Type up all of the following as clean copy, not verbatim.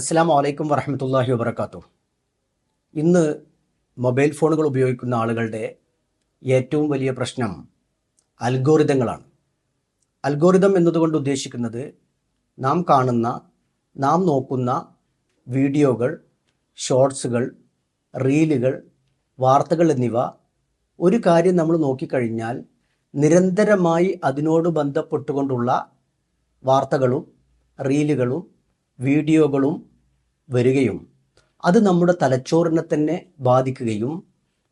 അസ്സലാമു അലൈക്കും വറഹ്മത്തുള്ളാഹി വബറകാതുഹു. ഇന്ന് മൊബൈൽ ഫോണുകൾ ഉപയോഗിക്കുന്ന ആളുകളുടെ ഏറ്റവും വലിയ പ്രശ്നം അൽഗോരിതങ്ങളാണ്. അൽഗോരിതം എന്നതുകൊണ്ട് ഉദ്ദേശിക്കുന്നത് നാം കാണുന്ന, നാം നോക്കുന്ന വീഡിയോകൾ, ഷോർട്സുകൾ, റീലുകൾ, വാർത്തകൾ എന്നിവ ഒരു കാര്യം നമ്മൾ നോക്കിക്കഴിഞ്ഞാൽ നിരന്തരമായി അതിനോട് ബന്ധപ്പെട്ടുകൊണ്ടുള്ള വാർത്തകളും റീലുകളും വീഡിയോകളും വരികയും അത് നമ്മുടെ തലച്ചോറിനെ തന്നെ ബാധിക്കുകയും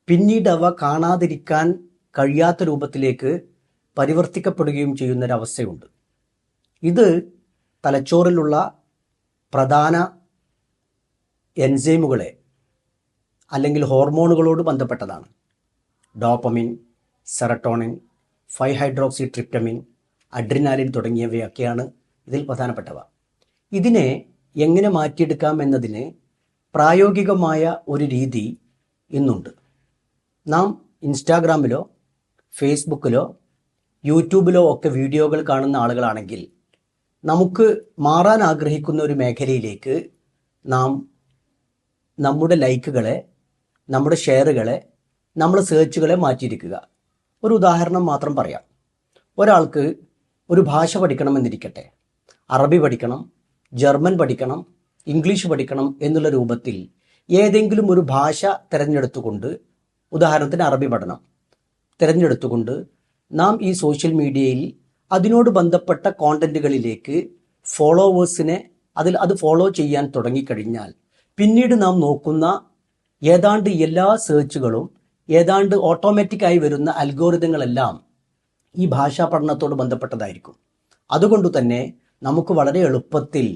പിന്നീട് അവ കാണാതിരിക്കാൻ കഴിയാത്ത രൂപത്തിലേക്ക് പരിവർത്തിക്കപ്പെടുകയും ചെയ്യുന്നൊരവസ്ഥയുണ്ട്. ഇത് തലച്ചോറിലുള്ള പ്രധാന എൻസൈമുകളെ അല്ലെങ്കിൽ ഹോർമോണുകളോട് ബന്ധപ്പെട്ടതാണ്. ഡോപ്പമിൻ, സെറട്ടോണിൻ, 5-ഹൈഡ്രോക്സിട്രിപ്റ്റമിൻ, അഡ്രിനാലിൻ തുടങ്ങിയവയൊക്കെയാണ് ഇതിൽ പ്രധാനപ്പെട്ടവ. ഇതിനെ എങ്ങനെ മാറ്റിയെടുക്കാം എന്നതിന് പ്രായോഗികമായ ഒരു രീതി ഇന്നുണ്ട്. നാം ഇൻസ്റ്റാഗ്രാമിലോ ഫേസ്ബുക്കിലോ യൂട്യൂബിലോ ഒക്കെ വീഡിയോകൾ കാണുന്ന ആളുകളാണെങ്കിൽ നമുക്ക് മാറാൻ ആഗ്രഹിക്കുന്ന ഒരു മേഖലയിലേക്ക് നാം നമ്മുടെ ലൈക്കുകളെ, നമ്മുടെ ഷെയറുകളെ, നമ്മുടെ സെർച്ചുകളെ മാറ്റിയിരിക്കുക. ഒരു ഉദാഹരണം മാത്രം പറയാം. ഒരാൾക്ക് ഒരു ഭാഷ പഠിക്കണമെന്നിരിക്കട്ടെ, അറബി പഠിക്കണം, ജർമ്മൻ പഠിക്കണം, ഇംഗ്ലീഷ് പഠിക്കണം എന്നുള്ള രൂപത്തിൽ ഏതെങ്കിലും ഒരു ഭാഷ തിരഞ്ഞെടുത്തുകൊണ്ട്, ഉദാഹരണത്തിന് അറബി പഠനം തിരഞ്ഞെടുത്തുകൊണ്ട് നാം ഈ സോഷ്യൽ മീഡിയയിൽ അതിനോട് ബന്ധപ്പെട്ട കോണ്ടന്റുകളിലേക്ക് ഫോളോവേഴ്സിനെ അത് ഫോളോ ചെയ്യാൻ തുടങ്ങിക്കഴിഞ്ഞാൽ പിന്നീട് നാം നോക്കുന്ന ഏതാണ്ട് എല്ലാ സെർച്ചുകളും, ഏതാണ്ട് ഓട്ടോമാറ്റിക്കായി വരുന്ന അൽഗോരിതങ്ങളെല്ലാം ഈ ഭാഷാ പഠനത്തോട് ബന്ധപ്പെട്ടതായിരിക്കും. അതുകൊണ്ട് തന്നെ നമുക്ക് വളരെ എളുപ്പത്തിൽ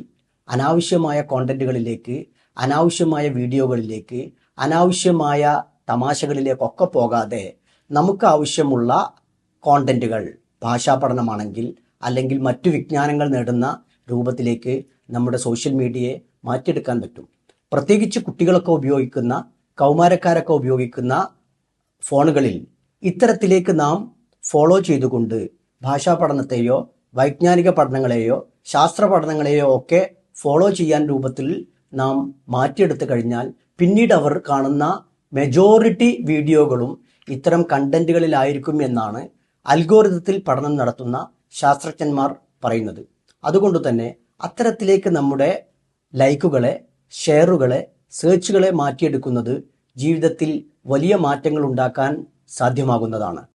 അനാവശ്യമായ കോണ്ടന്റുകളിലേക്ക്, അനാവശ്യമായ വീഡിയോകളിലേക്ക്, അനാവശ്യമായ തമാശകളിലേക്കൊക്കെ പോകാതെ നമുക്ക് ആവശ്യമുള്ള കോണ്ടന്റുകൾ, ഭാഷാ പഠനമാണെങ്കിൽ അല്ലെങ്കിൽ മറ്റു വിജ്ഞാനങ്ങൾ നേടുന്ന രൂപത്തിലേക്ക് നമ്മുടെ സോഷ്യൽ മീഡിയയെ മാറ്റിയെടുക്കാൻ പറ്റും. പ്രത്യേകിച്ച് കുട്ടികളൊക്കെ ഉപയോഗിക്കുന്ന, കൗമാരക്കാരൊക്കെ ഉപയോഗിക്കുന്ന ഫോണുകളിൽ ഇത്തരത്തിലേക്ക് നാം ഫോളോ ചെയ്തുകൊണ്ട് ഭാഷാ പഠനത്തെയോ വൈജ്ഞാനിക പഠനങ്ങളെയോ ശാസ്ത്ര പഠനങ്ങളെയോ ഒക്കെ ഫോളോ ചെയ്യാൻ രൂപത്തിൽ നാം മാറ്റിയെടുത്തു കഴിഞ്ഞാൽ പിന്നീട് അവർ കാണുന്ന മെജോറിറ്റി വീഡിയോകളും ഇത്തരം കണ്ടന്റുകളിലായിരിക്കും എന്നാണ് അൽഗോരിതത്തിൽ പഠനം നടത്തുന്ന ശാസ്ത്രജ്ഞന്മാർ പറയുന്നത്. അതുകൊണ്ട് തന്നെ അത്തരത്തിലേക്ക് നമ്മുടെ ലൈക്കുകളെ, ഷെയറുകളെ, സെർച്ചുകളെ മാറ്റിയെടുക്കുന്നത് ജീവിതത്തിൽ വലിയ മാറ്റങ്ങൾ ഉണ്ടാക്കാൻ സാധ്യമാകുന്നതാണ്.